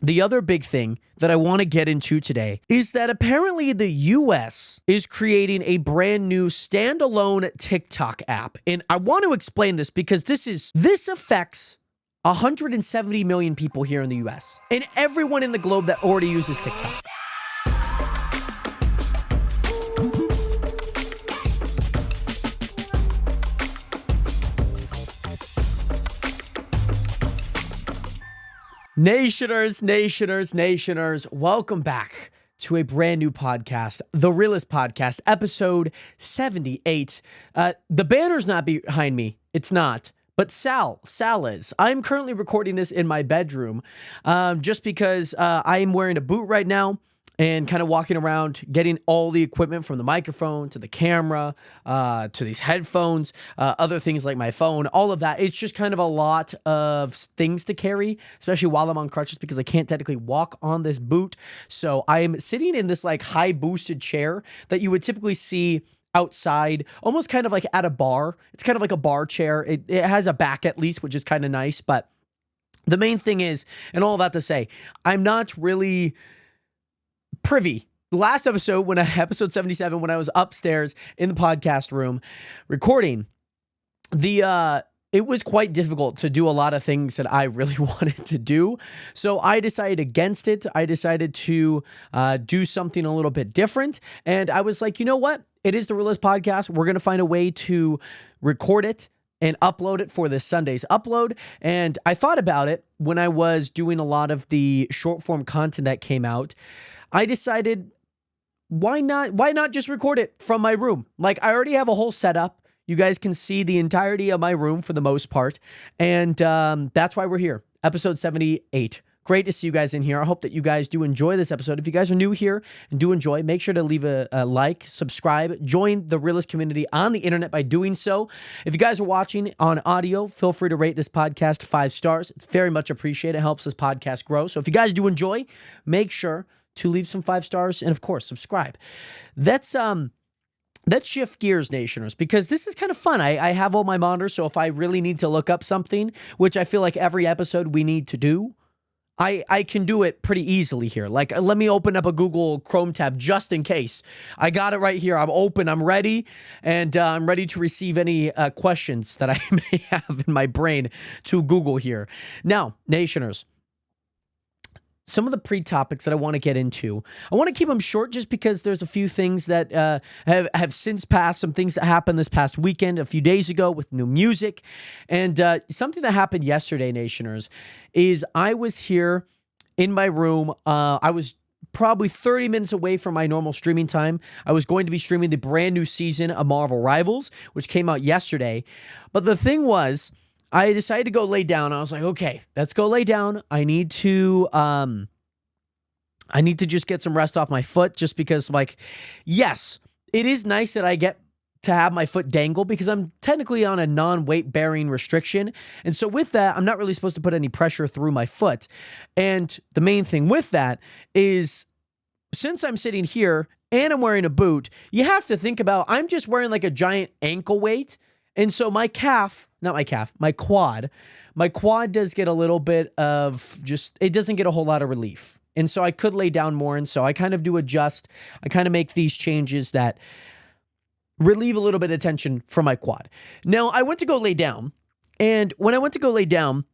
the other big thing that I want to get into today is that apparently the US is creating a brand new standalone TikTok app. And I want to explain this because this affects 170 million people here in the US and everyone in the globe that already uses TikTok. Nationers, welcome back to a brand new podcast, The Realest Podcast, episode 78. The banner's not behind me. It's not. But Sal is. I'm currently recording this in my bedroom just because I am wearing a boot right now and kind of walking around, getting all the equipment from the microphone to the camera to these headphones, other things like my phone, all of that. It's just kind of a lot of things to carry, especially while I'm on crutches because I can't technically walk on this boot. So I am sitting in this like high boosted chair that you would typically see outside, almost kind of like at a bar. It's kind of like a bar chair. It has a back at least, which is kind of nice. But the main thing is, and all that to say, I'm not really privy. The last episode, episode 77, when I was upstairs in the podcast room recording, it was quite difficult to do a lot of things that I really wanted to do. So I decided against it. I decided to do something a little bit different. And I was like, you know what? It is the Realest Podcast. We're going to find a way to record it and upload it for this Sunday's upload. And I thought about it when I was doing a lot of the short form content that came out. I decided, why not just record it from my room? Like, I already have a whole setup. You guys can see the entirety of my room for the most part. And that's why we're here. Episode 78. Great to see you guys in here. I hope that you guys do enjoy this episode. If you guys are new here and do enjoy, make sure to leave a like, subscribe, join the Realest community on the internet by doing so. If you guys are watching on audio, feel free to rate this podcast 5 stars. It's very much appreciated. It helps this podcast grow. So if you guys do enjoy, make sure to leave some 5 stars and of course subscribe. Let's shift gears, Nationers, because this is kind of fun. I have all my monitors, so if I really need to look up something, which I feel like every episode we need to do, I can do it pretty easily here. Like, let me open up a Google Chrome tab just in case. I got it right here. I'm open. I'm ready. And I'm ready to receive any questions that I may have in my brain to Google here. Now, Nationers, some of the pre-topics that I want to get into, I want to keep them short just because there's a few things that have since passed, some things that happened this past weekend, a few days ago with new music. And something that happened yesterday, Nationers, is I was here in my room. I was probably 30 minutes away from my normal streaming time. I was going to be streaming the brand new season of Marvel Rivals, which came out yesterday. But the thing was, I decided to go lay down. I was like, okay, let's go lay down. I need to just get some rest off my foot just because, like, yes, it is nice that I get to have my foot dangle because I'm technically on a non-weight bearing restriction. And so with that, I'm not really supposed to put any pressure through my foot. And the main thing with that is, since I'm sitting here and I'm wearing a boot, you have to think about, I'm just wearing like a giant ankle weight. And so my quad does get a little bit of it doesn't get a whole lot of relief. And so I could lay down more. And so I kind of do adjust. I kind of make these changes that relieve a little bit of tension from my quad. Now, I went to go lay down. And when I went to go lay down,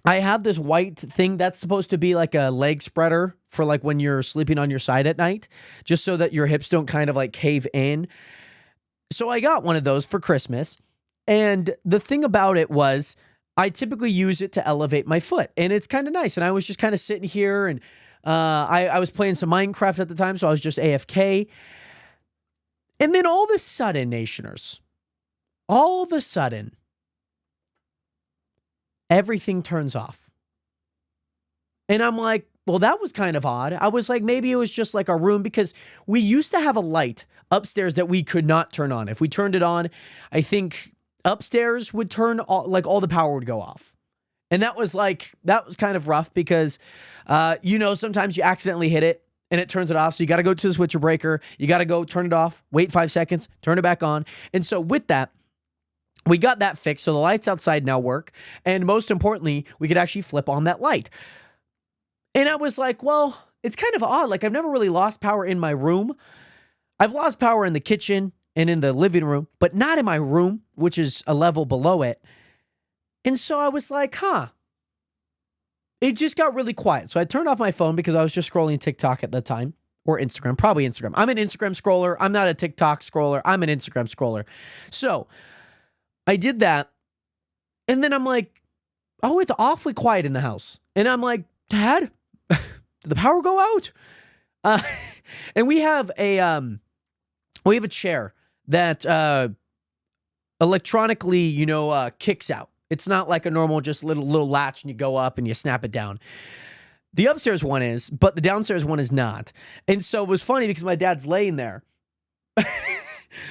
I have this white thing that's supposed to be like a leg spreader for like when you're sleeping on your side at night, just so that your hips don't kind of like cave in. So I got one of those for Christmas, and the thing about it was I typically use it to elevate my foot, and it's kind of nice. And I was just kind of sitting here, and I was playing some Minecraft at the time, so I was just AFK. And then all of a sudden, Nationers, everything turns off. And I'm like, well, that was kind of odd. I was like, maybe it was just like a room, because we used to have a light upstairs that we could not turn on. If we turned it on, I think upstairs would turn all the power would go off. And that was kind of rough because, sometimes you accidentally hit it and it turns it off. So you got to go to the switcher breaker. You got to go turn it off, wait 5 seconds, turn it back on. And so with that, we got that fixed. So the lights outside now work. And most importantly, we could actually flip on that light. And I was like, well, it's kind of odd. Like, I've never really lost power in my room. I've lost power in the kitchen and in the living room, but not in my room, which is a level below it. And so I was like, it just got really quiet. So I turned off my phone because I was just scrolling TikTok at the time, or Instagram, probably Instagram. I'm an Instagram scroller. I'm not a TikTok scroller. I'm an Instagram scroller. So I did that. And then I'm like, oh, it's awfully quiet in the house. And I'm like, Dad, did the power go out? And we have a chair that electronically, kicks out. It's not like a normal just little latch and you go up and you snap it down. The upstairs one is, but the downstairs one is not. And so it was funny because my dad's laying there.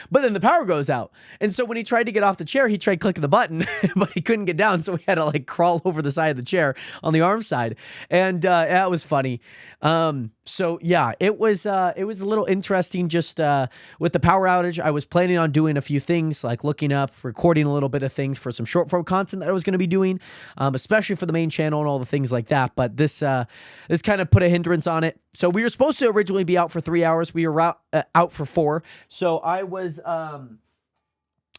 But then the power goes out. And so when he tried to get off the chair, he tried clicking the button, but he couldn't get down. So he had to like crawl over the side of the chair on the arm side. And that was funny. So yeah, it was a little interesting just with the power outage. I was planning on doing a few things like looking up, recording a little bit of things for some short form content that I was going to be doing, especially for the main channel and all the things like that. But this kind of put a hindrance on it. So we were supposed to originally be out for 3 hours. We were out for 4. So I was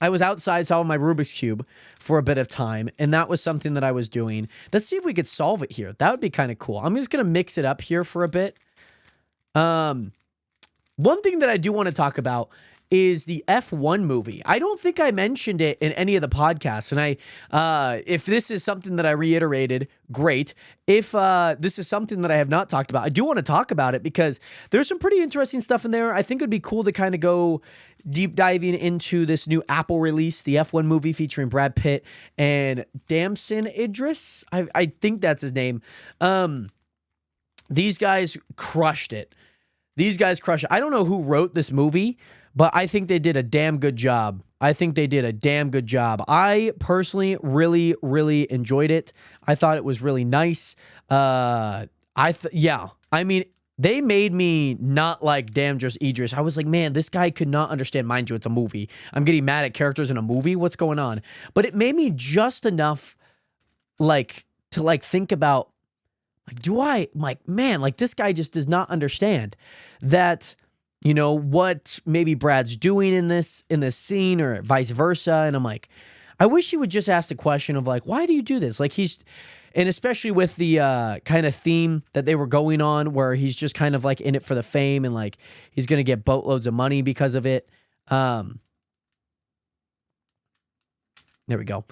outside solving my Rubik's Cube for a bit of time, and that was something that I was doing. Let's see if we could solve it here. That would be kind of cool. I'm just going to mix it up here for a bit. One thing that I do want to talk about is the F1 movie. I don't think I mentioned it in any of the podcasts, and if this is something that I reiterated, great. If this is something that I have not talked about, I do want to talk about it because there's some pretty interesting stuff in there. I think it'd be cool to kind of go deep diving into this new Apple release, the F1 movie featuring Brad Pitt and Damson Idris. I think that's his name. These guys crushed it. I don't know who wrote this movie, but I think they did a damn good job. I personally really, really enjoyed it. I thought it was really nice. I mean, they made me not like Damson Idris. I was like, man, this guy could not understand. Mind you, it's a movie. I'm getting mad at characters in a movie. What's going on? But it made me just enough to think about, this guy just does not understand that, what maybe Brad's doing in this scene or vice versa. And I'm like, I wish he would just ask the question of why do you do this? And especially with the kind of theme that they were going on where he's just kind of in it for the fame and he's going to get boatloads of money because of it. There we go.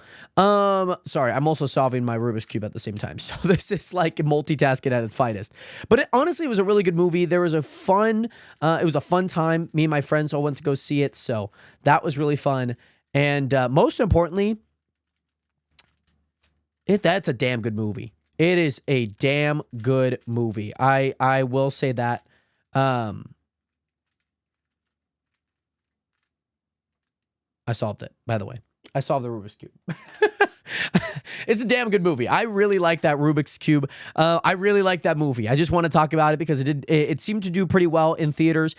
Sorry, I'm also solving my Rubik's Cube at the same time. So this is multitasking at its finest. But honestly, it was a really good movie. There was it was a fun time. Me and my friends all went to go see it. So that was really fun. And most importantly, that's a damn good movie. It is a damn good movie. I will say that. I solved it, by the way. I solved the Rubik's Cube. It's a damn good movie. I really like that Rubik's Cube. I really like that movie. I just want to talk about it because it seemed to do pretty well in theaters.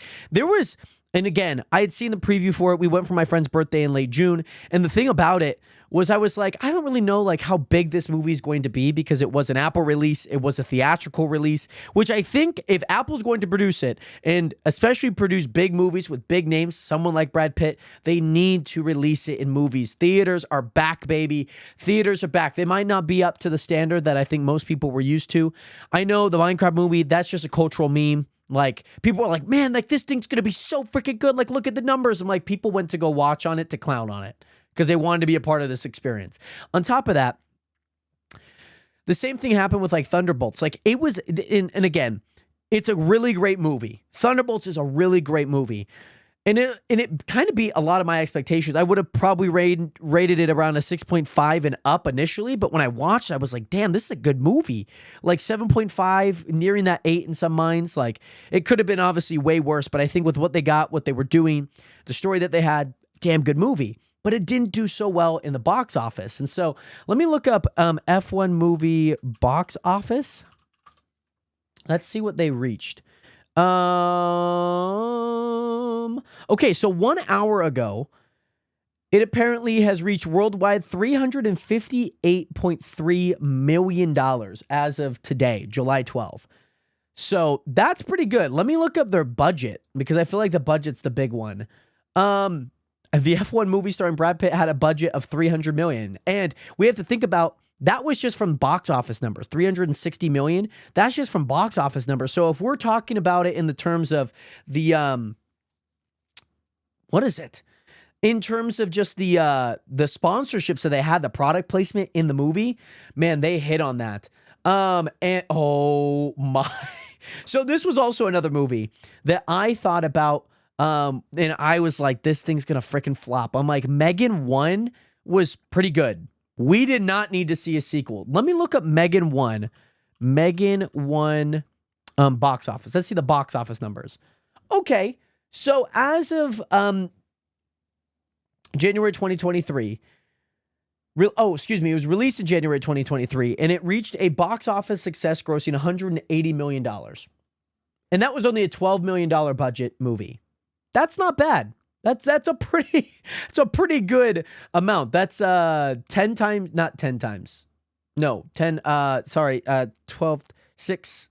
And again, I had seen the preview for it. We went for my friend's birthday in late June. And the thing about it was I was like, I don't really know how big this movie is going to be because it was an Apple release. It was a theatrical release, which I think if Apple's going to produce it and especially produce big movies with big names, someone like Brad Pitt, they need to release it in movies. Theaters are back, baby. Theaters are back. They might not be up to the standard that I think most people were used to. I know the Minecraft movie, that's just a cultural meme. People are like, man, this thing's going to be so freaking good. Look at the numbers. I'm people went to go watch on it to clown on it because they wanted to be a part of this experience. On top of that, the same thing happened with Thunderbolts. It was, and again, it's a really great movie. Thunderbolts is a really great movie. And it kind of beat a lot of my expectations. I would have probably rated it around a 6.5 and up initially, but when I watched it, I was like, damn, this is a good movie. 7.5, nearing that 8 in some minds. It could have been obviously way worse, but I think with what they got, what they were doing, the story that they had, damn good movie. But it didn't do so well in the box office. And so let me look up F1 movie box office. Let's see what they reached. Okay, so 1 hour ago, It apparently has reached worldwide $358.3 million as of today, July 12th. So that's pretty good. Let me look up their budget because I feel like the budget's the big one. The F1 movie starring Brad Pitt had a budget of $300 million. And we have to think about that was just from box office numbers, $360 million. That's just from box office numbers. So if we're talking about it in the terms of the, what is it? In terms of just the sponsorships that they had, the product placement in the movie, man, they hit on that. And oh my. So this was also another movie that I thought about, and I was like, this thing's gonna freaking flop. I'm like, Megan 1 was pretty good. We did not need to see a sequel. Let me look up Megan 1. Megan 1 box office. Let's see the box office numbers. Okay. So as of January 2023, it was released in January 2023, and it reached a box office success grossing $180 million. And that was only a $12 million budget movie. That's not bad. That's a pretty good amount. That's 10 times, not 10 times. No, 10, 12, 6,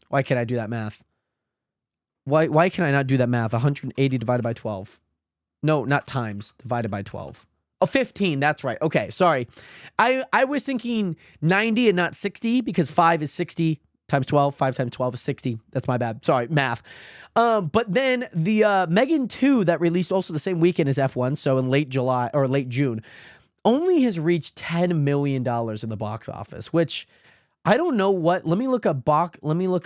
why can't I do that math? Why can I not do that math? 180 divided by 12. No, not times, divided by 12. Oh, 15, that's right. Okay, sorry. I was thinking 90 and not 60 because 5 is 60 times 12. 5 times 12 is 60. That's my bad. Sorry, math. But then the Megan 2 that released also the same weekend as F1, so in late July or late June, only has reached $10 million in the box office, which I don't know what. Let me look up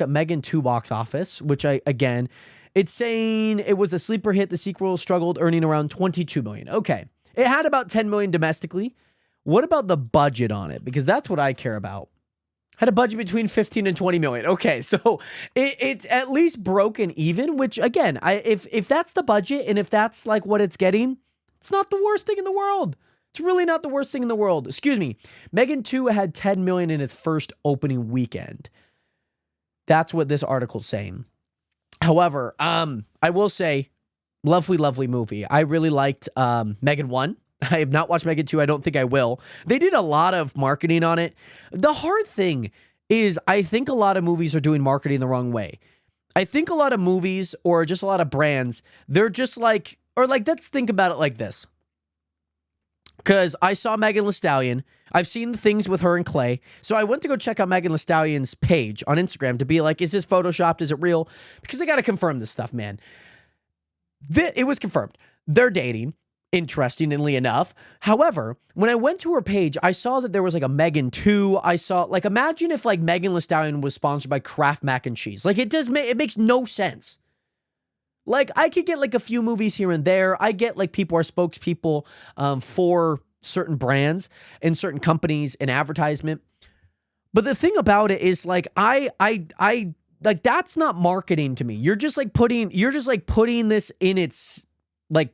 Megan 2 box office, which it's saying it was a sleeper hit. The sequel struggled, earning around $22 million. Okay. It had about $10 million domestically. What about the budget on it? Because that's what I care about. Had a budget between 15 and 20 million. Okay, so it's at least broken even, which again, if that's the budget and if that's like what it's getting, it's not the worst thing in the world. It's really not the worst thing in the world. Excuse me. Megan 2 had 10 million in its first opening weekend. That's what this article's saying. However, I will say, lovely movie. I really liked Megan 1. I have not watched Megan 2. I don't think I will. They did a lot of marketing on it. The hard thing is I think a lot of movies are doing marketing the wrong way. I think a lot of movies or just a lot of brands, they're just like, let's think about it like this. Because I saw Megan Thee Stallion. I've seen the things with her and Clay. So I went to go check out Megan Thee Stallion's page on Instagram to be like, is this photoshopped? Is it real? Because I got to confirm this stuff, man. It was confirmed. They're dating, interestingly enough. However, when I went to her page, I saw that there was like a Megan 2. I saw, like, imagine if like Megan Thee Stallion was sponsored by Kraft Mac and Cheese. Like, it makes no sense. Like, I could get like a few movies here and there. I get like people are spokespeople for certain brands and certain companies and advertisement. But the thing about it is like, I like, that's not marketing to me. You're just putting this in its like,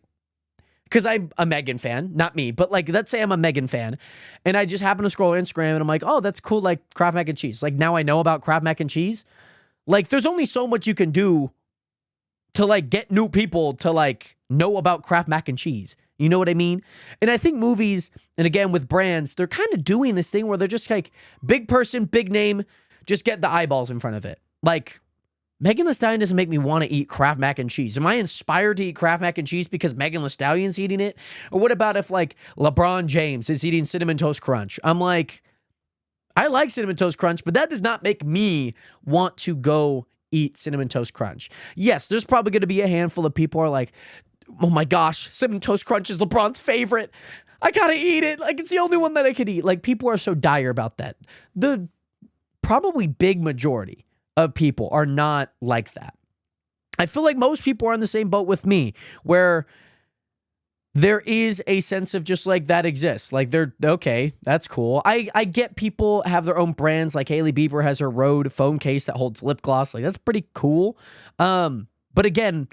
because I'm a Megan fan, not me, but like, let's say I'm a Megan fan and I just happen to scroll Instagram and I'm like, oh, that's cool. Like Kraft Mac and Cheese. Like now I know about Kraft Mac and Cheese. Like there's only so much you can do to like get new people to like know about Kraft Mac and Cheese. You know what I mean? And I think movies, and again with brands, they're kind of doing this thing where they're just like big person, big name, just get the eyeballs in front of it. Like Megan Thee Stallion doesn't make me want to eat Kraft Mac and Cheese. Am I inspired to eat Kraft Mac and Cheese because Megan Thee Stallion's eating it? Or what about if like LeBron James is eating Cinnamon Toast Crunch? I'm like, I like Cinnamon Toast Crunch, but that does not make me want to go eat Cinnamon Toast Crunch. Yes, there's probably going to be a handful of people who are like, oh my gosh, Cinnamon Toast Crunch is LeBron's favorite. I gotta eat it. Like, it's the only one that I could eat. Like, people are so dire about that. The probably big majority of people are not like that. I feel like most people are on the same boat with me, where there is a sense of just like that exists. Like they're okay, that's cool. I get people have their own brands. Like Hailey Bieber has her Rode phone case that holds lip gloss. Like that's pretty cool. But again,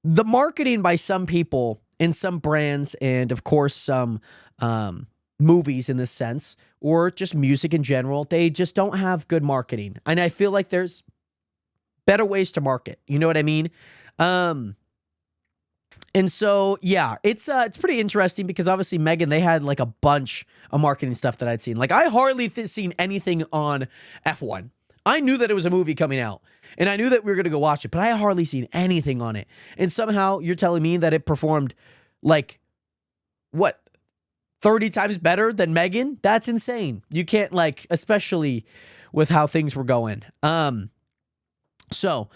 the marketing by some people and some brands, and of course some movies in this sense, or just music in general, they just don't have good marketing. And I feel like there's better ways to market. You know what I mean? And so, yeah, it's pretty interesting because obviously Megan, they had like a bunch of marketing stuff that I'd seen. Like I hardly seen anything on F1. I knew that it was a movie coming out and I knew that we were going to go watch it, but I hardly seen anything on it. And somehow you're telling me that it performed like what, 30 times better than Megan? That's insane. You can't like, especially with how things were going. So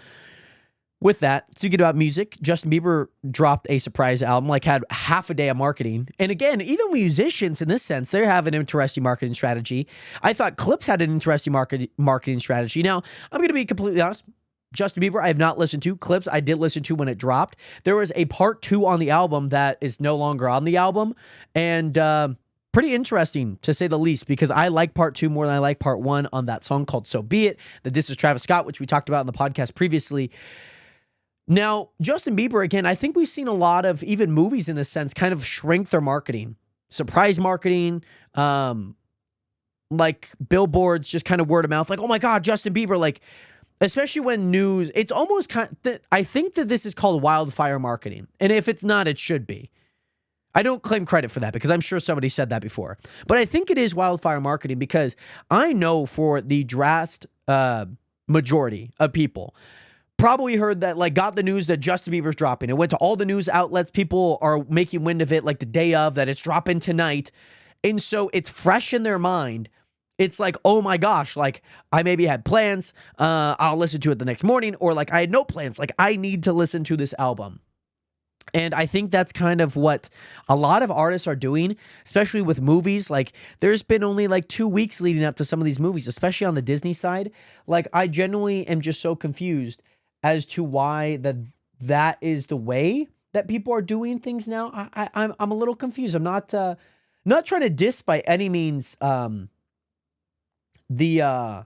with that, speaking about music, Justin Bieber dropped a surprise album, like had half a day of marketing. And again, even musicians in this sense, they have an interesting marketing strategy. I thought Clips had an interesting marketing strategy. Now, I'm going to be completely honest. Justin Bieber, I have not listened to. Clips, I did listen to when it dropped. There was a part 2 on the album that is no longer on the album. And pretty interesting, to say the least, because I like part 2 more than I like part 1 on that song called So Be It. This is Travis Scott, which we talked about in the podcast previously. Now, Justin Bieber, again, I think we've seen a lot of even movies in this sense kind of shrink their marketing. Surprise marketing, like billboards, just kind of word of mouth. Like, oh my God, Justin Bieber, like, especially when news, it's almost kind of, I think that this is called wildfire marketing. And if it's not, it should be. I don't claim credit for that because I'm sure somebody said that before. But I think it is wildfire marketing because I know for the drastic majority of people, probably heard that, like, got the news that Justin Bieber's dropping. It went to all the news outlets. People are making wind of it like the day of, that it's dropping tonight. And so it's fresh in their mind. It's like, oh my gosh, like I maybe had plans. I'll listen to it the next morning. Or like I had no plans. Like I need to listen to this album. And I think that's kind of what a lot of artists are doing, especially with movies. Like there's been only like 2 weeks leading up to some of these movies, especially on the Disney side. Like I genuinely am just so confused as to why that is the way that people are doing things now. I'm a little confused. I'm not trying to diss by any means the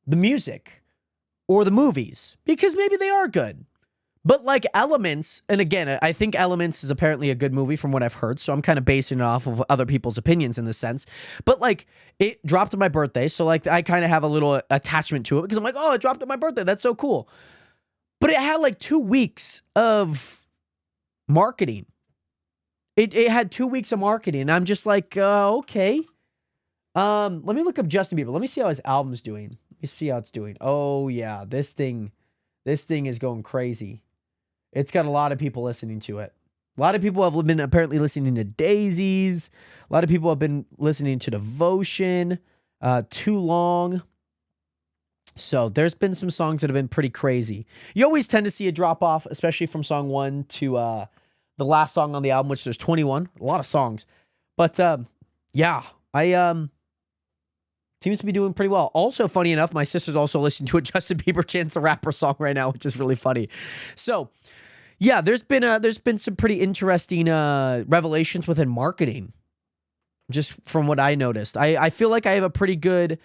music or the movies, because maybe they are good. But like Elements, and again, I think Elements is apparently a good movie from what I've heard, so I'm kind of basing it off of other people's opinions in this sense. But like, it dropped on my birthday, so like I kind of have a little attachment to it because I'm like, oh, it dropped on my birthday. That's so cool. But it had like 2 weeks of marketing. It had 2 weeks of marketing. And I'm just like, okay. Let me look up Justin Bieber. Let me see how his album's doing. Let me see how it's doing. Oh yeah, this thing is going crazy. It's got a lot of people listening to it. A lot of people have been apparently listening to Daisies. A lot of people have been listening to Devotion, Too Long. So there's been some songs that have been pretty crazy. You always tend to see a drop off, especially from song 1 to the last song on the album, which there's 21, a lot of songs. But yeah, I seems to be doing pretty well. Also, funny enough, my sister's also listening to a Justin Bieber Chance the Rapper song right now, which is really funny. So yeah, there's been some pretty interesting revelations within marketing, just from what I noticed. I feel like I have a pretty good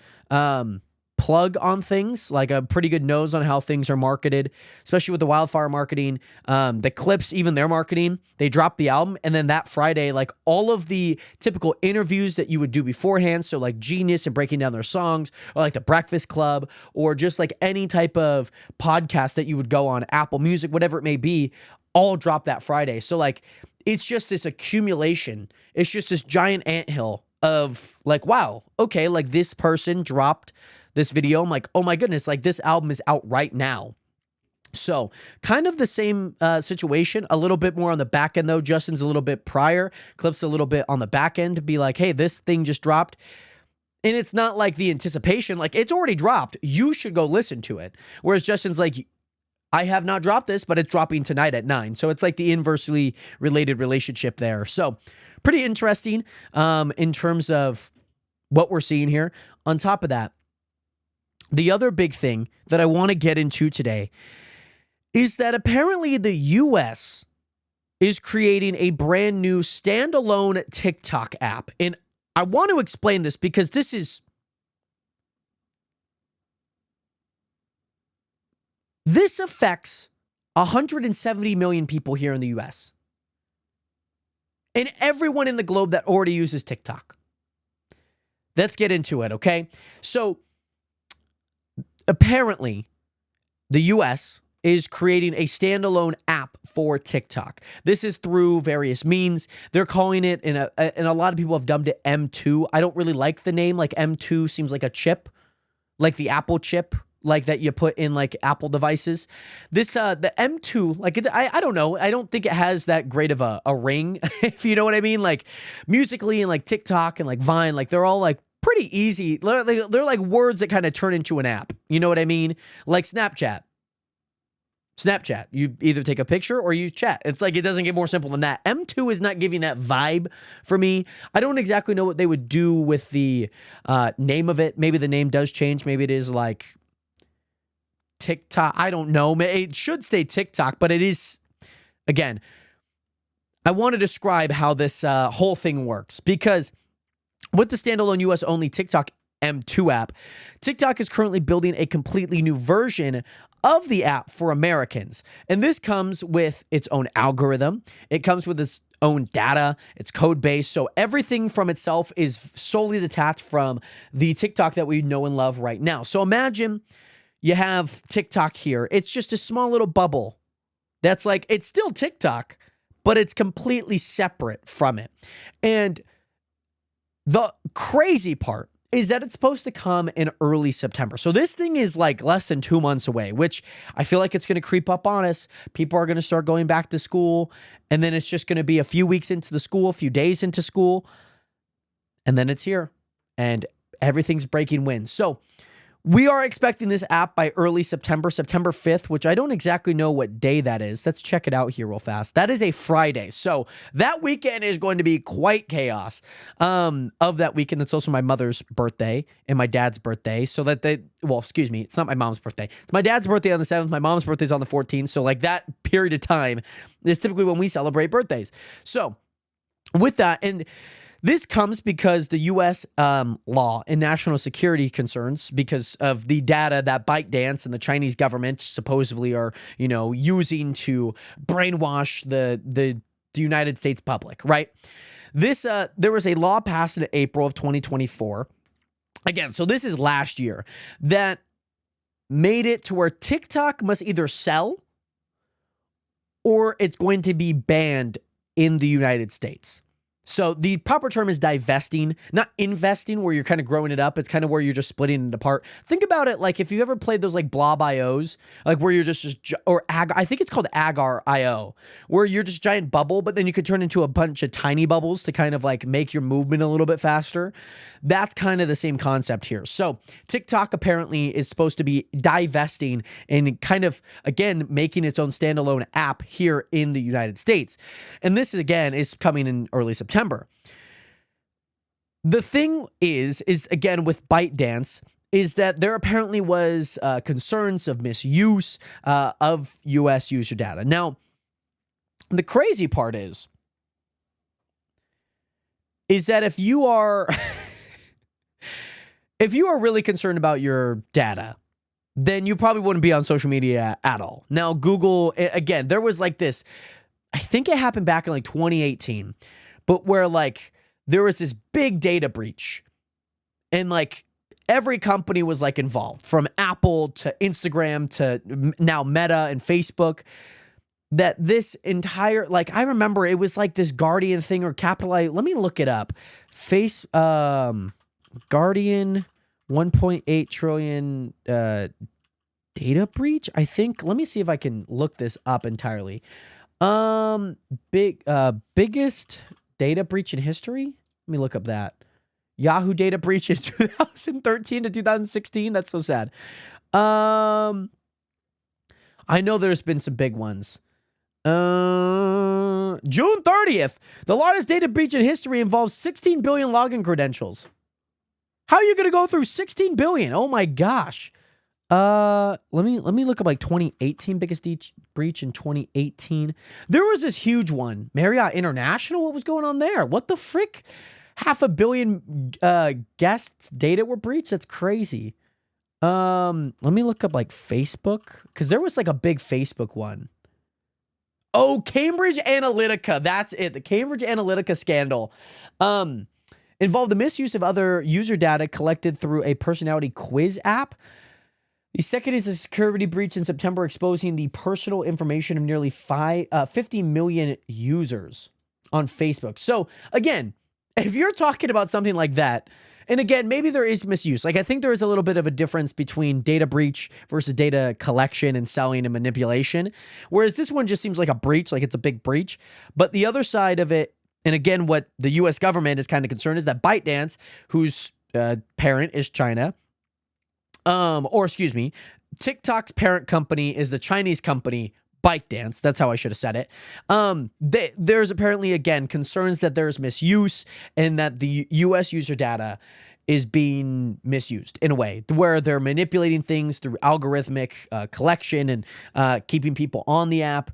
plug on things, like a pretty good nose on how things are marketed, especially with the wildfire marketing, the Clips, even their marketing. They dropped the album, and then that Friday, like all of the typical interviews that you would do beforehand, so like Genius and breaking down their songs, or like the Breakfast Club, or just like any type of podcast that you would go on, Apple Music, whatever it may be, all dropped that Friday. So like, it's just this accumulation. It's just this giant anthill of like, wow, okay, like this person dropped this video. I'm like, oh my goodness, like this album is out right now. So kind of the same situation, a little bit more on the back end though. Justin's a little bit prior, Clips a little bit on the back end to be like, hey, this thing just dropped. And it's not like the anticipation, like it's already dropped. You should go listen to it. Whereas Justin's like, I have not dropped this, but it's dropping tonight at 9. So it's like the inversely related relationship there. So pretty interesting in terms of what we're seeing here. On top of that, the other big thing that I want to get into today is that apparently the US is creating a brand new standalone TikTok app. And I want to explain this because this affects 170 million people here in the US and everyone in the globe that already uses TikTok. Let's get into it, okay? So apparently, the US is creating a standalone app for TikTok. This is through various means. They're calling it, and a lot of people have dubbed it M2. I don't really like the name. Like M2 seems like a chip, like the Apple chip, like that you put in like Apple devices. This the M2, like I don't know. I don't think it has that great of a ring, if you know what I mean. Like musically and like TikTok and like Vine, like they're all like pretty easy. They're like words that kind of turn into an app. You know what I mean? Like Snapchat. You either take a picture or you chat. It's like it doesn't get more simple than that. M2 is not giving that vibe for me. I don't exactly know what they would do with the name of it. Maybe the name does change. Maybe it is like TikTok. I don't know. It should stay TikTok, but it is, again, I want to describe how this whole thing works, because with the standalone US only TikTok M2 app, TikTok is currently building a completely new version of the app for Americans. And this comes with its own algorithm. It comes with its own data, its code base. So everything from itself is solely detached from the TikTok that we know and love right now. So imagine you have TikTok here. It's just a small little bubble that's like, it's still TikTok, but it's completely separate from it. And the crazy part is that it's supposed to come in early September. So this thing is like less than 2 months away, which I feel like it's going to creep up on us. People are going to start going back to school, and then it's just going to be a few weeks into the school, a few days into school, and then it's here, and everything's breaking wind. So we are expecting this app by early September, September 5th, which I don't exactly know what day that is. Let's check it out here real fast. That is a Friday. So that weekend is going to be quite chaos. Of that weekend, it's also my mother's birthday and my dad's birthday. So that excuse me, it's not my mom's birthday. It's my dad's birthday on the 7th. My mom's birthday is on the 14th. So like that period of time is typically when we celebrate birthdays. So with that, and this comes because the U.S. law and national security concerns, because of the data that ByteDance and the Chinese government supposedly are, using to brainwash the United States public, right? There was a law passed in April of 2024. Again, so this is last year, that made it to where TikTok must either sell or it's going to be banned in the United States. So the proper term is divesting, not investing, where you're kind of growing it up. It's kind of where you're just splitting it apart. Think about it like if you ever played those like blob IOs, like where you're I think it's called agar IO, where you're just giant bubble, but then you could turn into a bunch of tiny bubbles to kind of like make your movement a little bit faster. That's kind of the same concept here. So TikTok apparently is supposed to be divesting and kind of, again, making its own standalone app here in the United States. And this, again, is coming in early September. The thing is again, with ByteDance, is that there apparently was concerns of misuse of U.S. user data. Now, the crazy part is that if you are if you are really concerned about your data, then you probably wouldn't be on social media at all. Now, Google, again, there was like this, I think it happened back in like 2018, but where like there was this big data breach, and like every company was like involved, from Apple to Instagram to now Meta and Facebook, that this entire, like, I remember it was like this Guardian thing or Capital. Let me look it up. Guardian 1.8 trillion data breach, I think. Let me see if I can look this up entirely. Biggest data breach in history? Let me look up that. Yahoo data breach in 2013 to 2016. That's so sad. I know there's been some big ones. June 30th, the largest data breach in history involves 16 billion login credentials. How are you going to go through 16 billion? Oh my gosh. Let me look up like 2018 biggest breach in 2018. There was this huge one. Marriott International. What was going on there? What the frick? 500 million guests data were breached. That's crazy. Let me look up like Facebook, because there was like a big Facebook one. Oh, Cambridge Analytica. That's it. The Cambridge Analytica scandal. Involved the misuse of other user data collected through a personality quiz app. The second is a security breach in September exposing the personal information of nearly 50 million users on Facebook. So again, if you're talking about something like that, and again, maybe there is misuse. Like I think there is a little bit of a difference between data breach versus data collection and selling and manipulation. Whereas this one just seems like a breach, like it's a big breach. But the other side of it, and again, what the US government is kind of concerned is that ByteDance, whose parent is China, TikTok's parent company is the Chinese company ByteDance. That's how I should have said it. There's apparently, again, concerns that there's misuse and that the US user data is being misused in a way where they're manipulating things through algorithmic collection and keeping people on the app.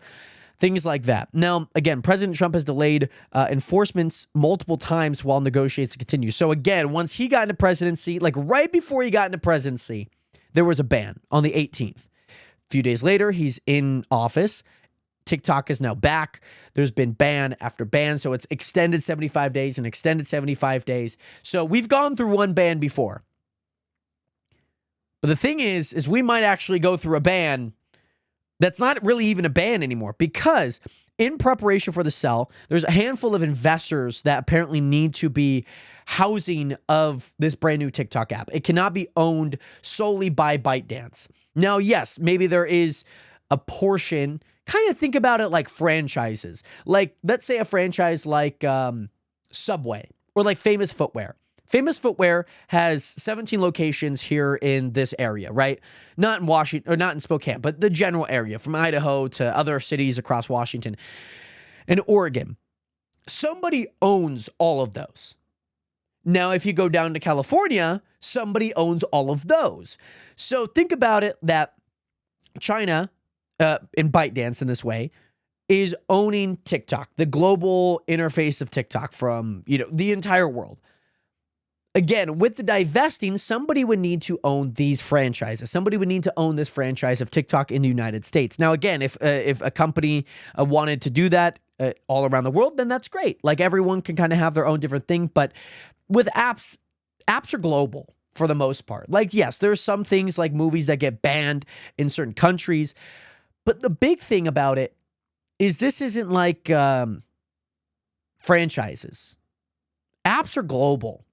Things like that. Now, again, President Trump has delayed enforcements multiple times while negotiations continue. So again, once he got into presidency, like right before he got into presidency, there was a ban on the 18th. A few days later, he's in office. TikTok is now back. There's been ban after ban. So it's extended 75 days and extended 75 days. So we've gone through one ban before. But the thing is we might actually go through a ban that's not really even a ban anymore, because in preparation for the sell, there's a handful of investors that apparently need to be housing of this brand new TikTok app. It cannot be owned solely by ByteDance. Now, yes, maybe there is a portion, kind of think about it like franchises. Like, let's say a franchise like Subway or like Famous Footwear. Famous Footwear has 17 locations here in this area, right? Not in Washington, or not in Spokane, but the general area from Idaho to other cities across Washington and Oregon. Somebody owns all of those. Now, if you go down to California, somebody owns all of those. So think about it that China, in ByteDance in this way, is owning TikTok, the global interface of TikTok from, the entire world. Again, with the divesting, somebody would need to own these franchises. Somebody would need to own this franchise of TikTok in the United States. Now, again, if a company wanted to do that all around the world, then that's great. Like everyone can kind of have their own different thing. But with apps are global for the most part. Like, yes, there's some things like movies that get banned in certain countries. But the big thing about it is this isn't like franchises. Apps are global.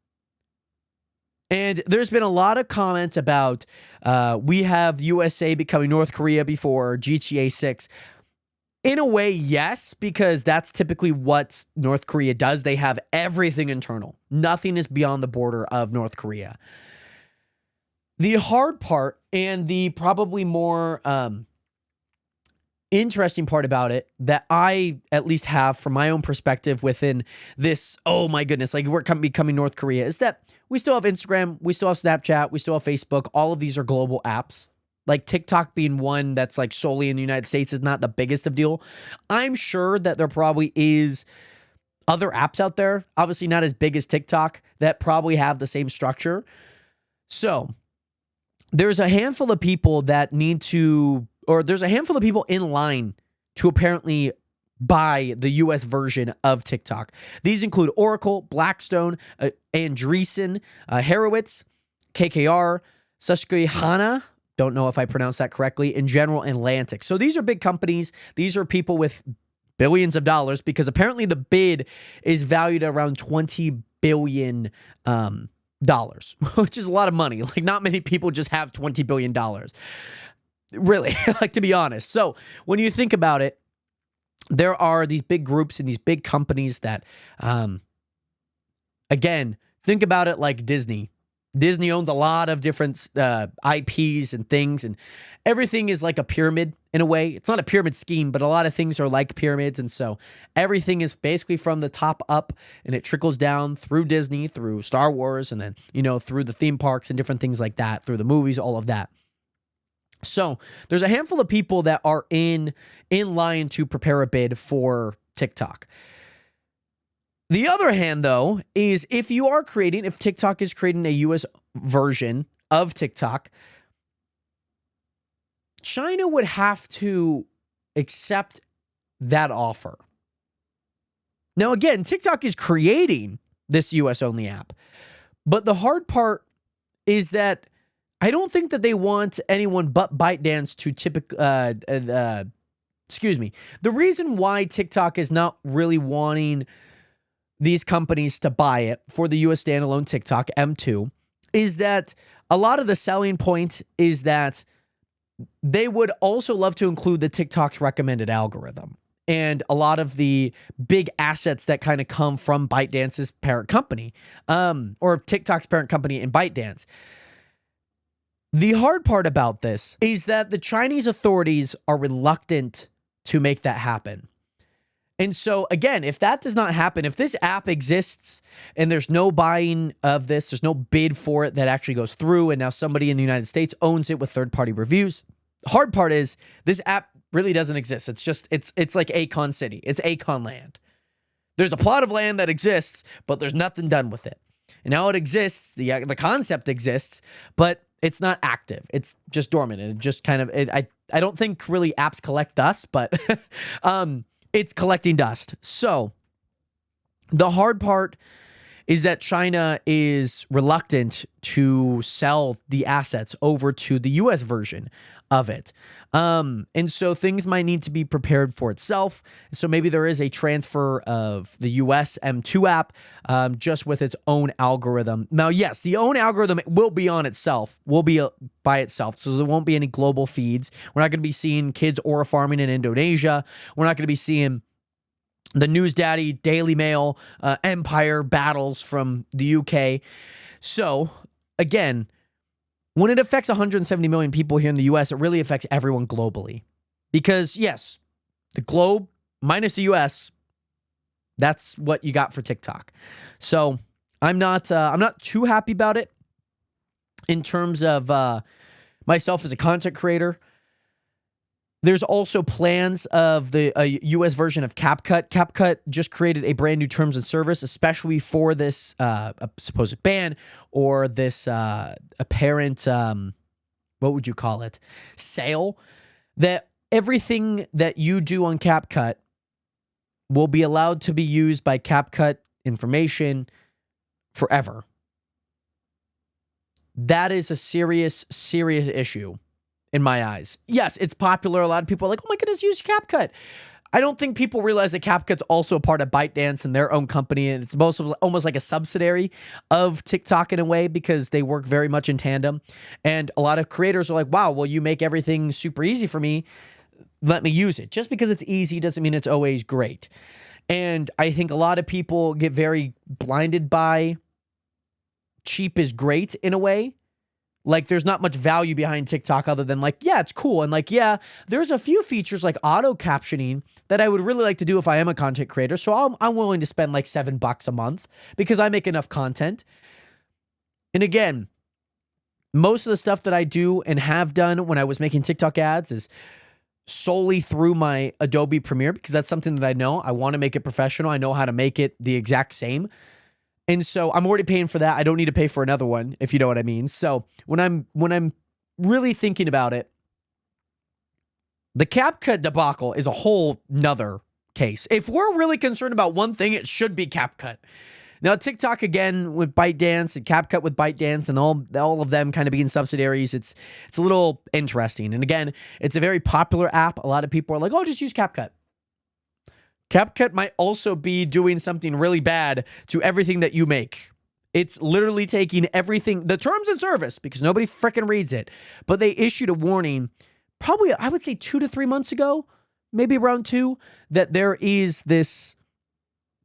And there's been a lot of comments about we have USA becoming North Korea before GTA 6. In a way, yes, because that's typically what North Korea does. They have everything internal. Nothing is beyond the border of North Korea. The hard part and the probably more interesting part about it that I at least have from my own perspective within this, oh my goodness, like we're becoming North Korea, is that we still have Instagram, we still have Snapchat, we still have Facebook. All of these are global apps. Like TikTok being one that's like solely in the United States is not the biggest of deal. I'm sure that there probably is other apps out there, obviously not as big as TikTok, that probably have the same structure. So there's a handful of people that need to, or there's a handful of people in line to apparently buy the US version of TikTok. These include Oracle, Blackstone, Andreessen, Horowitz, KKR, Susquehanna, don't know if I pronounced that correctly, in General Atlantic. So these are big companies. These are people with billions of dollars, because apparently the bid is valued at around $20 billion, which is a lot of money. Like not many people just have $20 billion. Really, like to be honest. So when you think about it, there are these big groups and these big companies that, again, think about it like Disney. Disney owns a lot of different IPs and things, and everything is like a pyramid in a way. It's not a pyramid scheme, but a lot of things are like pyramids, and so everything is basically from the top up, and it trickles down through Disney, through Star Wars, and then, through the theme parks and different things like that, through the movies, all of that. So there's a handful of people that are in line to prepare a bid for TikTok. The other hand, though, is if TikTok is creating a US version of TikTok, China would have to accept that offer. Now, again, TikTok is creating this US only app, but the hard part is that I don't think that they want anyone but ByteDance to excuse me. The reason why TikTok is not really wanting these companies to buy it for the US standalone TikTok M2 is that a lot of the selling point is that they would also love to include the TikTok's recommended algorithm and a lot of the big assets that kind of come from ByteDance's parent company, or TikTok's parent company in ByteDance. The hard part about this is that the Chinese authorities are reluctant to make that happen. And so, again, if that does not happen, if this app exists and there's no buying of this, there's no bid for it that actually goes through, and now somebody in the United States owns it with third-party reviews. The hard part is this app really doesn't exist. It's just, it's like Akon City. It's Akon land. There's a plot of land that exists, but there's nothing done with it. And now it exists, the concept exists, but it's not active. It's just dormant. And it just kind of, I don't think really apps collect dust, but it's collecting dust. So the hard part is that China is reluctant to sell the assets over to the US version of it. And so things might need to be prepared for itself. So maybe there is a transfer of the US M2 app just with its own algorithm. Now, yes, the own algorithm will be on itself, will be by itself. So there won't be any global feeds. We're not going to be seeing kids aura farming in Indonesia. We're not going to be seeing the News Daddy, Daily Mail, Empire battles from the UK. So, again, when it affects 170 million people here in the US, it really affects everyone globally. Because, yes, the globe minus the US, that's what you got for TikTok. So, I'm not too happy about it in terms of myself as a content creator. There's also plans of the US version of CapCut. CapCut just created a brand new terms and service, especially for this supposed ban or this apparent, what would you call it, sale, that everything that you do on CapCut will be allowed to be used by CapCut information forever. That is a serious, serious issue. In my eyes. Yes, it's popular. A lot of people are like, oh my goodness, use CapCut. I don't think people realize that CapCut's also a part of ByteDance and their own company, and it's almost like a subsidiary of TikTok in a way because they work very much in tandem. And a lot of creators are like, wow, well, you make everything super easy for me. Let me use it. Just because it's easy doesn't mean it's always great. And I think a lot of people get very blinded by cheap is great in a way. Like, there's not much value behind TikTok other than, like, yeah, it's cool. And, like, yeah, there's a few features like auto captioning that I would really like to do if I am a content creator. So I'm willing to spend like $7 a month because I make enough content. And again, most of the stuff that I do and have done when I was making TikTok ads is solely through my Adobe Premiere because that's something that I know. I want to make it professional. I know how to make it the exact same. And so I'm already paying for that. I don't need to pay for another one, if you know what I mean. So when I'm really thinking about it, the CapCut debacle is a whole nother case. If we're really concerned about one thing, it should be CapCut. Now, TikTok again with ByteDance and CapCut with ByteDance and all of them kind of being subsidiaries, it's a little interesting. And again, it's a very popular app. A lot of people are like, oh, just use CapCut. CapCut might also be doing something really bad to everything that you make. It's literally taking everything, the terms and service, because nobody freaking reads it. But they issued a warning probably, I would say 2 to 3 months ago, maybe around 2, that there is this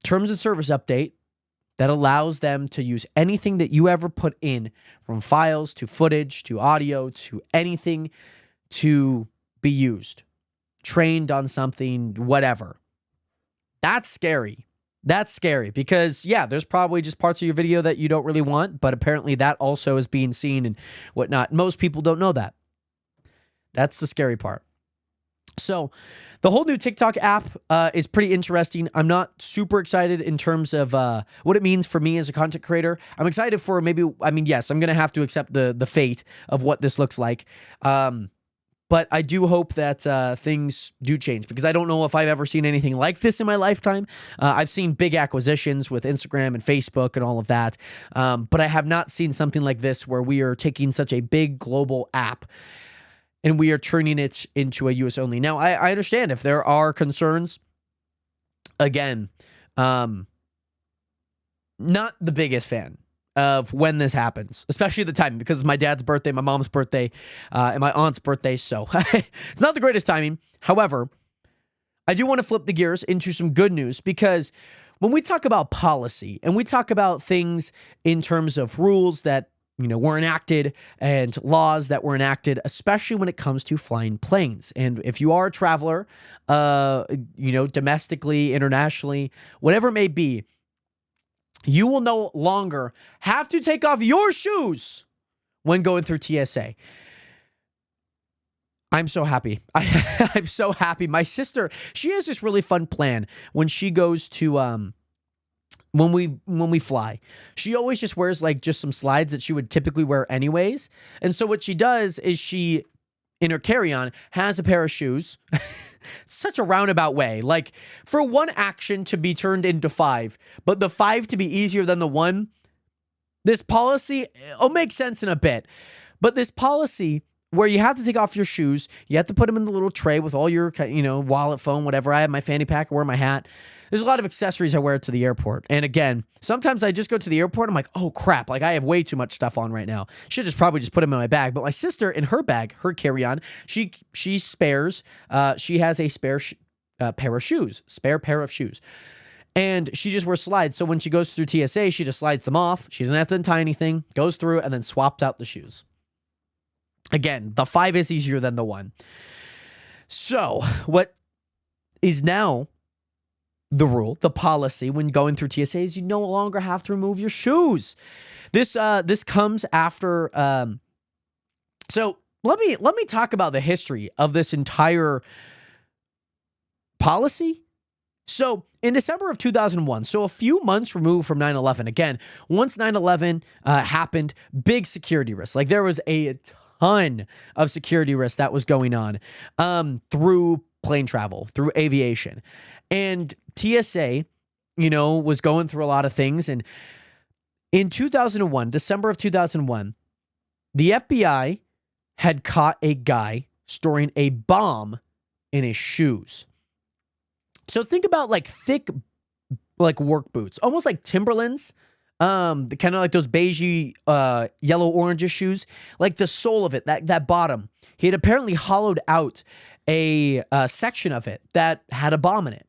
terms and service update that allows them to use anything that you ever put in, from files to footage to audio to anything, to be used, trained on something, whatever. That's scary. That's scary because, yeah, there's probably just parts of your video that you don't really want, but apparently that also is being seen and whatnot. Most people don't know that. That's the scary part. So the whole new TikTok app is pretty interesting. I'm not super excited in terms of what it means for me as a content creator. I'm excited for yes, I'm going to have to accept the fate of what this looks like. But But I do hope that things do change, because I don't know if I've ever seen anything like this in my lifetime. I've seen big acquisitions with Instagram and Facebook and all of that, but I have not seen something like this where we are taking such a big global app and we are turning it into a US only. Now, I understand if there are concerns. Again, not the biggest fan of when this happens, especially the timing, because it's my dad's birthday, my mom's birthday, and my aunt's birthday. So it's not the greatest timing. However, I do want to flip the gears into some good news, because when we talk about policy and we talk about things in terms of rules that, were enacted and laws that were enacted, especially when it comes to flying planes. And if you are a traveler, domestically, internationally, whatever it may be, you will no longer have to take off your shoes when going through TSA. I'm so happy. I'm so happy. My sister, she has this really fun plan when she goes to when we fly. She always just wears like just some slides that she would typically wear anyways. And so what she does is she, in her carry-on, has a pair of shoes. Such a roundabout way. Like, for one action to be turned into 5, but the 5 to be easier than the 1, this policy, it'll make sense in a bit. But this policy where you have to take off your shoes, you have to put them in the little tray with all your, wallet, phone, whatever. I have my fanny pack, I wear my hat. There's a lot of accessories I wear to the airport. And again, sometimes I just go to the airport, I'm like, oh crap, like I have way too much stuff on right now. Should just probably just put them in my bag. But my sister, in her bag, her carry-on, she spares, she has a spare pair of shoes. And she just wears slides. So when she goes through TSA, she just slides them off. She doesn't have to untie anything, goes through, and then swaps out the shoes. Again, the 5 is easier than the 1. So what is now the rule, the policy when going through TSA is you no longer have to remove your shoes. This comes after. So let me talk about the history of this entire policy. So in December of 2001, so a few months removed from 9/11. Again, once 9/11 happened, big security risks. Like there was a ton of security risks that was going on through plane travel, through aviation. And TSA, was going through a lot of things. And in 2001, December of 2001, the FBI had caught a guy storing a bomb in his shoes. So think about like thick, like work boots, almost like Timberlands, kind of like those beigey, yellow orange shoes, like the sole of it, that bottom. He had apparently hollowed out a section of it that had a bomb in it.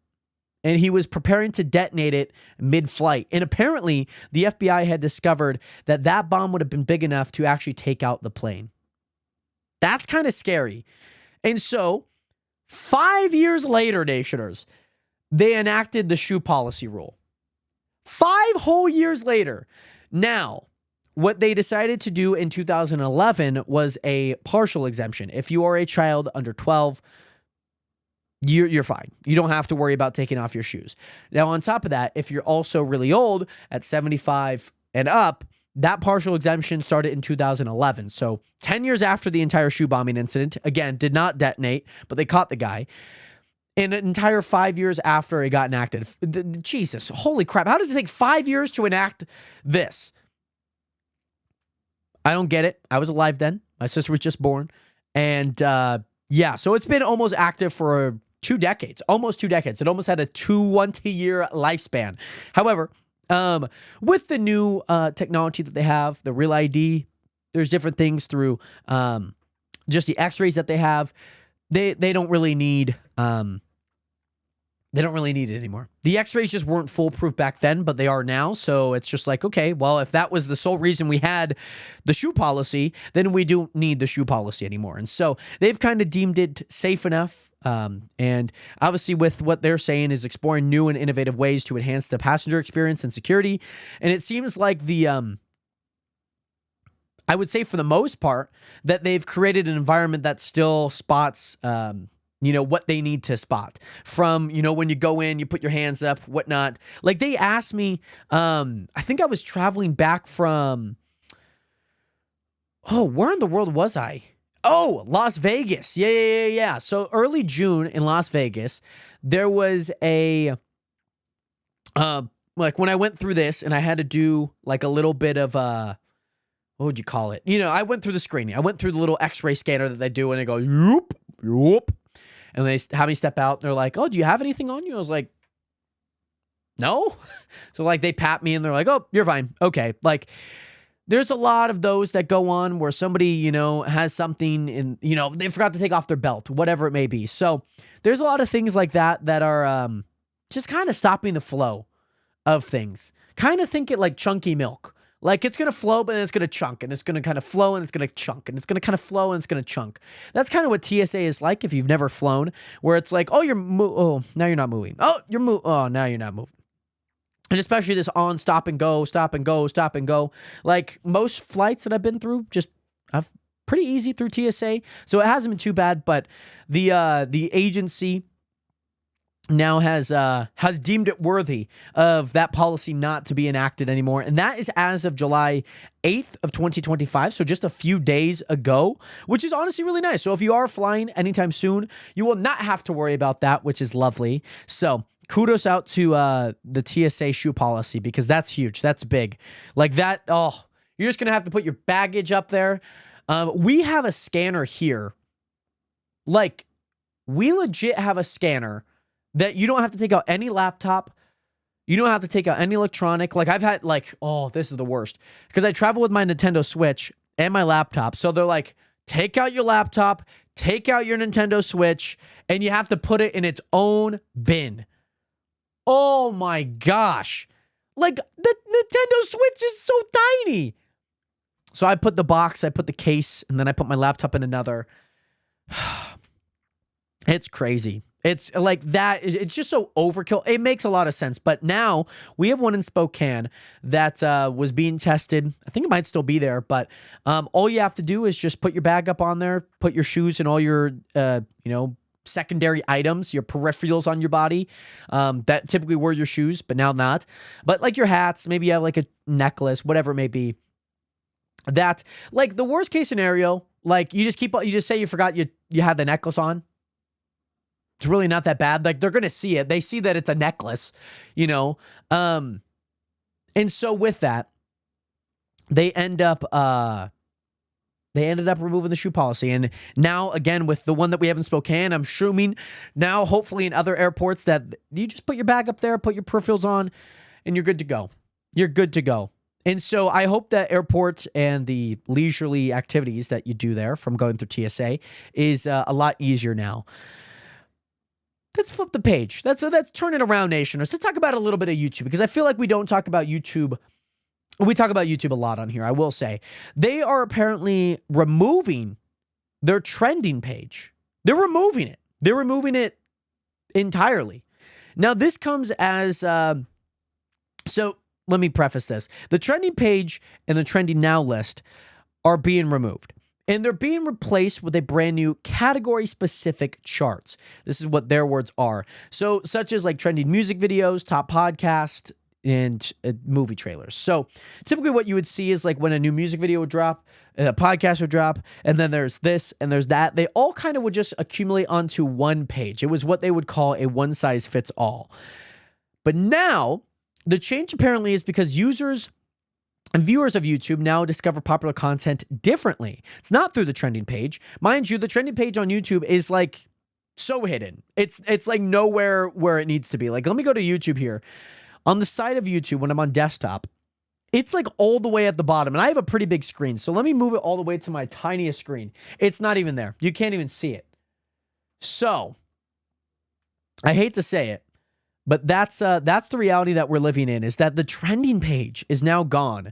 And he was preparing to detonate it mid-flight. And apparently, the FBI had discovered that bomb would have been big enough to actually take out the plane. That's kind of scary. And so, 5 years later, Nationers, they enacted the shoe policy rule. 5 whole years later. Now, what they decided to do in 2011 was a partial exemption. If you are a child under 12, you're fine. You don't have to worry about taking off your shoes. Now, on top of that, if you're also really old, at 75 and up, that partial exemption started in 2011. So 10 years after the entire shoe bombing incident, again, did not detonate, but they caught the guy. And an entire 5 years after it got enacted. Jesus, holy crap. How does it take 5 years to enact this? I don't get it. I was alive then. My sister was just born. And so it's been almost active for 2 decades, almost 2 decades. It almost had a 20-year lifespan. However, with the new technology that they have, the Real ID, there's different things through just the X-rays that they have. They don't really need it anymore. The X-rays just weren't foolproof back then, but they are now. So it's just like, okay, well, if that was the sole reason we had the shoe policy, then we don't need the shoe policy anymore. And so they've kind of deemed it safe enough. And obviously with what they're saying is exploring new and innovative ways to enhance the passenger experience and security. And it seems like I would say for the most part that they've created an environment that still spots, what they need to spot from, when you go in, you put your hands up, whatnot. Like they asked me, I think I was traveling back from, where in the world was I? Oh, Las Vegas. Yeah. So early June in Las Vegas, there was a like when I went through this and I had to do like a little bit of what would you call it? I went through the screening. I went through the little X-ray scanner that they do, and they go, yoop. And they have me step out, and they're like, oh, do you have anything on you? I was like, no. So like they pat me, and they're like, oh, you're fine. Okay. Like there's a lot of those that go on where somebody, has something and, they forgot to take off their belt, whatever it may be. So there's a lot of things like that are just kind of stopping the flow of things. Kind of think it like chunky milk. Like it's going to flow, but then it's going to chunk, and it's going to kind of flow, and it's going to chunk, and it's going to kind of flow, and it's going to chunk. That's kind of what TSA is like if you've never flown, where it's like, oh, now you're not moving. Oh, now you're not moving. And especially this on stop and go. Like most flights that I've been through, I've pretty easy through TSA. So it hasn't been too bad, but the agency now has deemed it worthy of that policy not to be enacted anymore. And that is as of July 8th of 2025. So just a few days ago, which is honestly really nice. So if you are flying anytime soon, you will not have to worry about that, which is lovely. So kudos out to the TSA shoe policy, because that's huge. That's big. Like that. Oh, you're just going to have to put your baggage up there. We have a scanner here. Like we legit have a scanner that you don't have to take out any laptop. You don't have to take out any electronic. Like I've had this is the worst, because I travel with my Nintendo Switch and my laptop. So they're like, take out your laptop, take out your Nintendo Switch, and you have to put it in its own bin. Oh my gosh. Like the Nintendo Switch is so tiny. So I put the box, I put the case, and then I put my laptop in another. It's crazy. It's like that. It's just so overkill. It makes a lot of sense. But now we have one in Spokane that was being tested. I think it might still be there. But all you have to do is just put your bag up on there, put your shoes and all your, secondary items, your peripherals on your body that typically were your shoes, but now not. But like your hats, maybe you have like a necklace, whatever it may be. That, like the worst case scenario, like you just say you forgot you had the necklace on. It's really not that bad. Like they're going to see it. They see that it's a necklace, And so with that, they ended up removing the shoe policy. And now again, with the one that we have in Spokane, I'm assuming now, hopefully in other airports, that you just put your bag up there, put your peripherals on, and you're good to go. You're good to go. And so I hope that airports and the leisurely activities that you do there from going through TSA is a lot easier now. Let's flip the page. Let's turn it around, nation. Let's talk about a little bit of YouTube, because I feel like we don't talk about YouTube. We talk about YouTube a lot on here, I will say. They are apparently removing their trending page. They're removing it. They're removing it entirely. Now, this comes as... so let me preface this. The trending page and the trending now list are being removed. And they're being replaced with a brand new category-specific charts. This is what their words are. So, such as like trending music videos, top podcast, and movie trailers. So, typically what you would see is like when a new music video would drop, a podcast would drop, and then there's this and there's that. They all kind of would just accumulate onto one page. It was what they would call a one-size-fits-all. But now, the change apparently is because users and viewers of YouTube now discover popular content differently. It's not through the trending page. Mind you, the trending page on YouTube is like so hidden. It's like nowhere where it needs to be. Like, let me go to YouTube here. On the side of YouTube, when I'm on desktop, it's like all the way at the bottom. And I have a pretty big screen. So let me move it all the way to my tiniest screen. It's not even there. You can't even see it. So, I hate to say it, but that's the reality that we're living in, is that the trending page is now gone.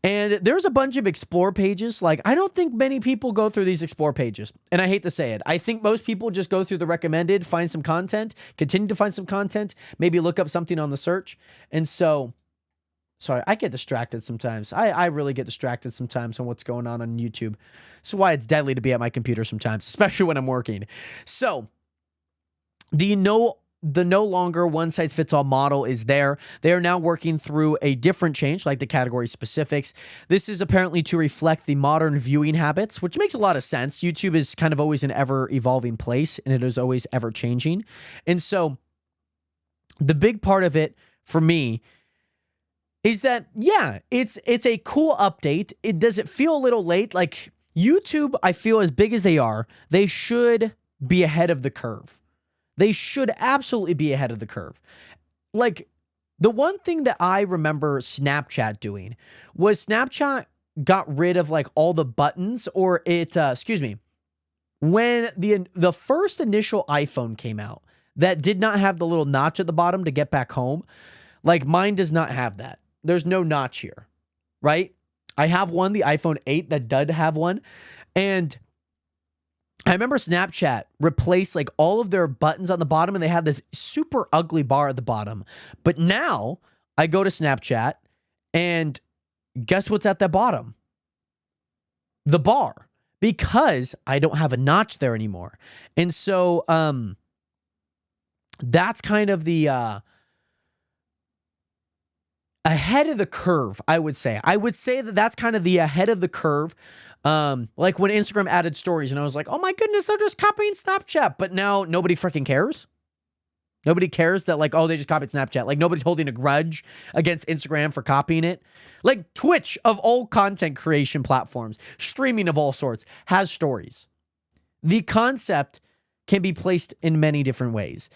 And there's a bunch of explore pages. Like, I don't think many people go through these explore pages. And I hate to say it. I think most people just go through the recommended, find some content, continue to find some content, maybe look up something on the search. And so, sorry, I get distracted sometimes. I really get distracted sometimes on what's going on YouTube. That's why it's deadly to be at my computer sometimes, especially when I'm working. So, the no the no longer one size fits all model is there. They are now working through a different change, like the category specifics. This is apparently to reflect the modern viewing habits, which makes a lot of sense. YouTube is kind of always an ever evolving place, and it is always ever changing. And so the big part of it for me is that, yeah, it's a cool update. Does it feel a little late? Like YouTube, I feel as big as they are, they should be ahead of the curve. They should absolutely be ahead of the curve. Like, the one thing that I remember Snapchat doing was Snapchat got rid of like all the buttons, or when the first initial iPhone came out that did not have the little notch at the bottom to get back home, like mine does not have that. There's no notch here, right? I have one, the iPhone 8 that did have one, and I remember Snapchat replaced like all of their buttons on the bottom, and they had this super ugly bar at the bottom. But now I go to Snapchat, and guess what's at the bottom? The bar, because I don't have a notch there anymore. And so that's kind of the ahead of the curve, I would say. I would say that that's kind of the ahead of the curve. Like when Instagram added stories, and I was like, oh my goodness, they're just copying Snapchat. But now nobody freaking cares. Nobody cares that, like, oh, they just copied Snapchat. Like, nobody's holding a grudge against Instagram for copying it. Like, Twitch, of all content creation platforms, streaming of all sorts, has stories. The concept can be placed in many different ways.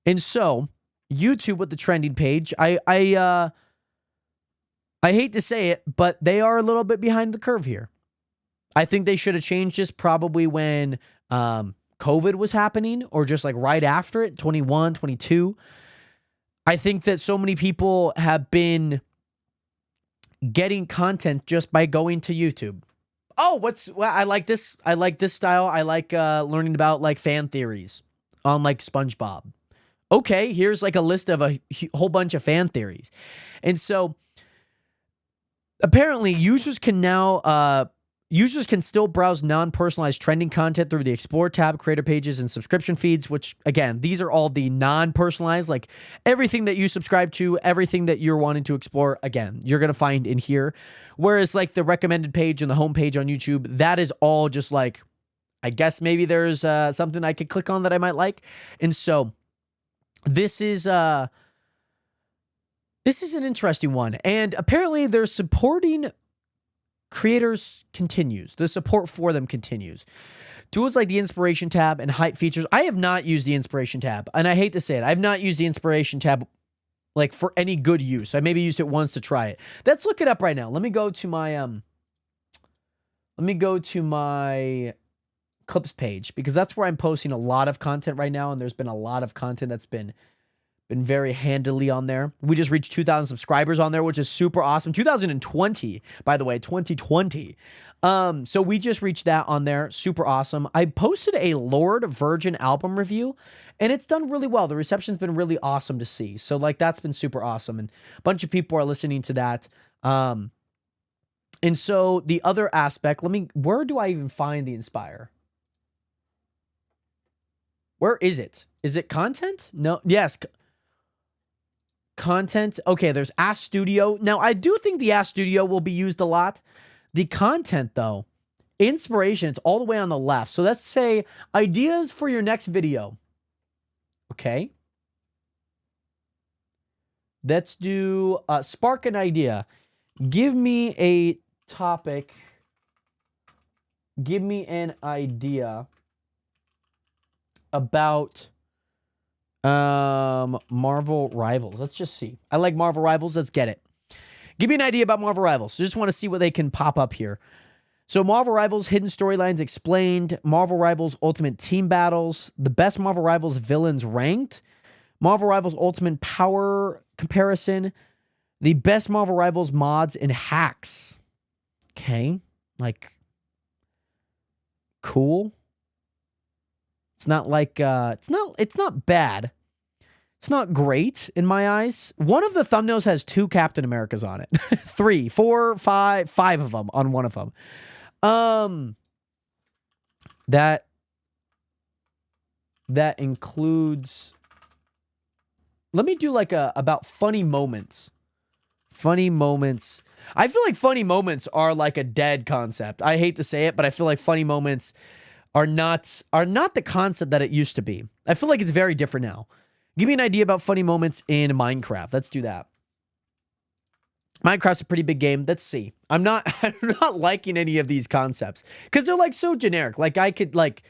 And so, YouTube with the trending page, I hate to say it, but they are a little bit behind the curve here. I think they should have changed this probably when COVID was happening, or just like right after it, 21, 22. I think that so many people have been getting content just by going to YouTube. Oh, I like this. I like this style. I like learning about like fan theories on like SpongeBob. Okay, here's like a list of a whole bunch of fan theories. And so apparently users can still browse non-personalized trending content through the Explore tab, creator pages, and subscription feeds, which, again, these are all the non-personalized, like everything that you subscribe to, everything that you're wanting to explore, again, you're going to find in here. Whereas, like, the recommended page and the homepage on YouTube, that is all just like, I guess maybe there's something I could click on that I might like. And so this is an interesting one. And apparently they're supporting creators continues. The support for them continues. Tools like the Inspiration tab and Hype features. I have not used the Inspiration tab, and I hate to say it. I've not used the Inspiration tab like for any good use. I maybe used it once to try it. Let's look it up right now. Let me go to my clips page, because that's where I'm posting a lot of content right now, and there's been a lot of content that's been very handily on there. We just reached 2,000 subscribers on there, which is super awesome. 2020, by the way, 2020. So we just reached that on there. Super awesome. I posted a Lord Virgin album review, and it's done really well. The reception's been really awesome to see. So like, that's been super awesome. And a bunch of people are listening to that. And so the other aspect, where do I even find the Inspire? Where is it? Is it content? No. Yes. Content. Okay, there's Ask Studio. Now, I do think the Ask Studio will be used a lot. The content, though, inspiration, it's all the way on the left. So let's say ideas for your next video. Okay. Let's do spark an idea. Give me a topic. Give me an idea about Marvel Rivals. Let's just see. I like Marvel Rivals. Let's get it. Give me an idea about Marvel Rivals. Just want to see what they can pop up here. So Marvel Rivals hidden storylines explained, Marvel Rivals ultimate team battles, the best Marvel Rivals villains ranked, Marvel Rivals ultimate power comparison, the best Marvel Rivals mods and hacks. Okay. Like, cool. It's not like, it's not bad. It's not great in my eyes. One of the thumbnails has 2 Captain Americas on it. 3, 4, 5 of them on one of them. That includes let me do like about funny moments. Funny moments. I feel like funny moments are like a dead concept. I hate to say it, but I feel like funny moments are not the concept that it used to be. I feel like it's very different now. Give me an idea about funny moments in Minecraft. Let's do that. Minecraft's a pretty big game. Let's see. I'm not liking any of these concepts because they're like so generic. Like I've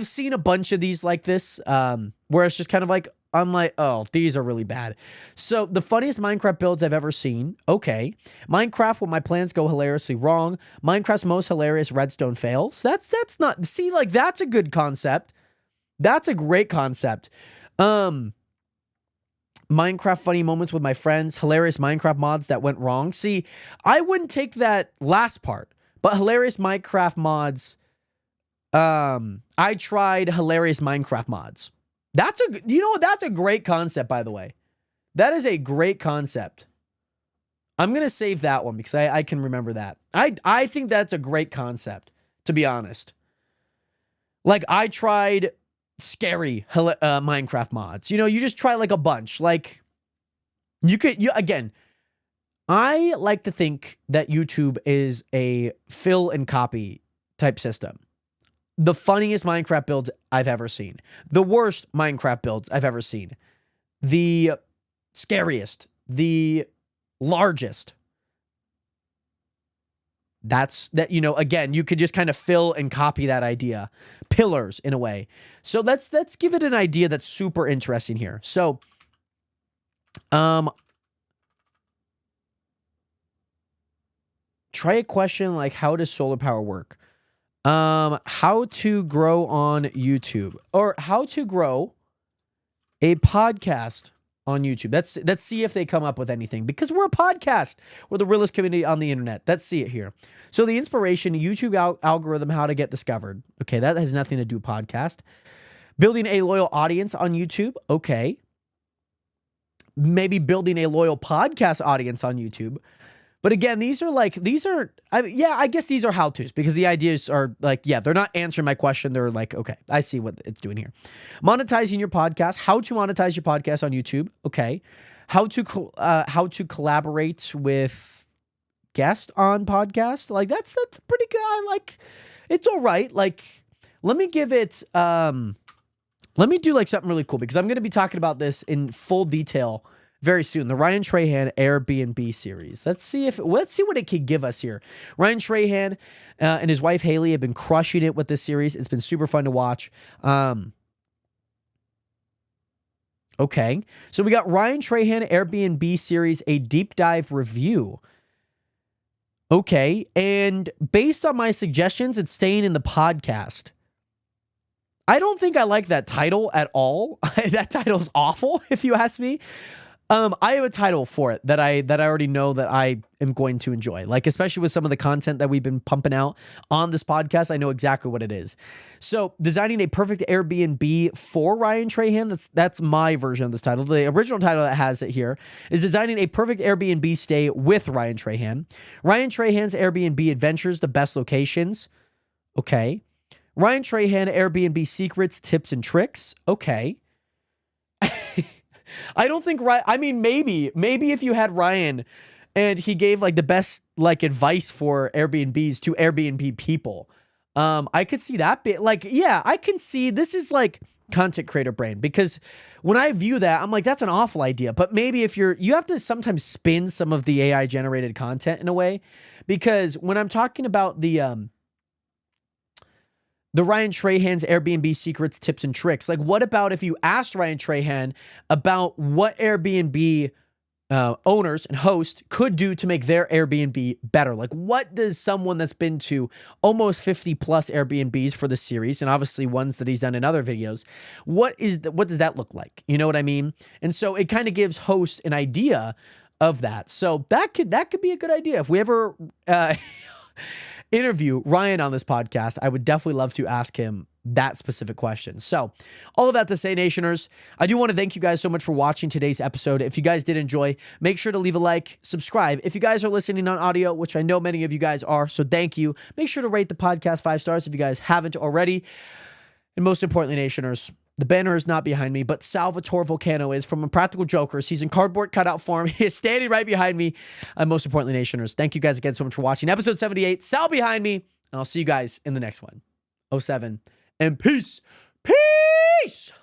seen a bunch of these like this, where it's just kind of like, I'm like, oh, these are really bad. So the funniest Minecraft builds I've ever seen. Okay. Minecraft when my plans go hilariously wrong. Minecraft's most hilarious redstone fails. That's not, see, like that's a good concept. That's a great concept. Minecraft funny moments with my friends. Hilarious Minecraft mods that went wrong. See, I wouldn't take that last part, but hilarious Minecraft mods. I tried hilarious Minecraft mods. That's a great concept, by the way. That is a great concept. I'm going to save that one because I can remember that. I think that's a great concept, to be honest. Like, I tried scary Minecraft mods. You just try like a bunch. Like, again, I like to think that YouTube is a fill and copy type system. The funniest Minecraft builds I've ever seen. The worst Minecraft builds I've ever seen. The scariest. The largest. Again, you could just kind of fill and copy that idea. Pillars, in a way. So let's give it an idea that's super interesting here. So, try a question like, how does solar power work? How to grow on YouTube, or how to grow a podcast on YouTube. Let's see if they come up with anything, because we're a podcast. We're the realest community on the internet. Let's see it here. So the inspiration, YouTube algorithm, how to get discovered. Okay, that has nothing to do with podcast. Building a loyal audience on YouTube. Okay. Maybe building a loyal podcast audience on YouTube. But again, I guess these are how-tos, because the ideas are like, yeah, they're not answering my question. They're like, okay, I see what it's doing here. Monetizing your podcast, how to monetize your podcast on YouTube. Okay. How to collaborate with guests on podcast. Like that's pretty good. I like, it's all right. Like, let me give it, let me do like something really cool, because I'm going to be talking about this in full detail very soon. The Ryan Trahan Airbnb series. Let's see what it can give us here. Ryan Trahan and his wife Haley have been crushing it with this series. It's been super fun to watch. Okay. So we got Ryan Trahan Airbnb series, a deep dive review. Okay. And based on my suggestions, it's staying in the podcast. I don't think I like that title at all. That title's awful, if you ask me. I have a title for it that I already know that I am going to enjoy. Like, especially with some of the content that we've been pumping out on this podcast, I know exactly what it is. So, designing a perfect Airbnb for Ryan Trahan. That's my version of this title. The original title that has it here is designing a perfect Airbnb stay with Ryan Trahan. Ryan Trahan's Airbnb adventures, the best locations. Okay. Ryan Trahan Airbnb secrets, tips, and tricks. Okay. I don't think maybe if you had Ryan and he gave like the best like advice for Airbnbs to Airbnb people, I could see that bit. Like, yeah, I can see this is like content creator brain, because when I view that, I'm like, that's an awful idea. But maybe if you have to sometimes spin some of the AI generated content in a way, because when I'm talking about the Ryan Trahan's Airbnb secrets, tips, and tricks. Like, what about if you asked Ryan Trahan about what Airbnb owners and hosts could do to make their Airbnb better? Like, what does someone that's been to almost 50 plus Airbnbs for the series, and obviously ones that he's done in other videos, what does that look like? You know what I mean? And so it kind of gives hosts an idea of that. So that could be a good idea. If we ever interview Ryan on this podcast, I would definitely love to ask him that specific question. So all of that to say, Nationers, I do want to thank you guys so much for watching today's episode. If you guys did enjoy, make sure to leave a like, subscribe. If you guys are listening on audio, which I know many of you guys are, so thank you. Make sure to rate the podcast 5 stars if you guys haven't already. And most importantly, Nationers, The banner is not behind me, but Salvatore Volcano is from Impractical Jokers. He's in cardboard cutout form. He is standing right behind me. And most importantly, Nationers, thank you guys again so much for watching. Episode 78, Sal behind me. And I'll see you guys in the next one. 07. And peace. Peace.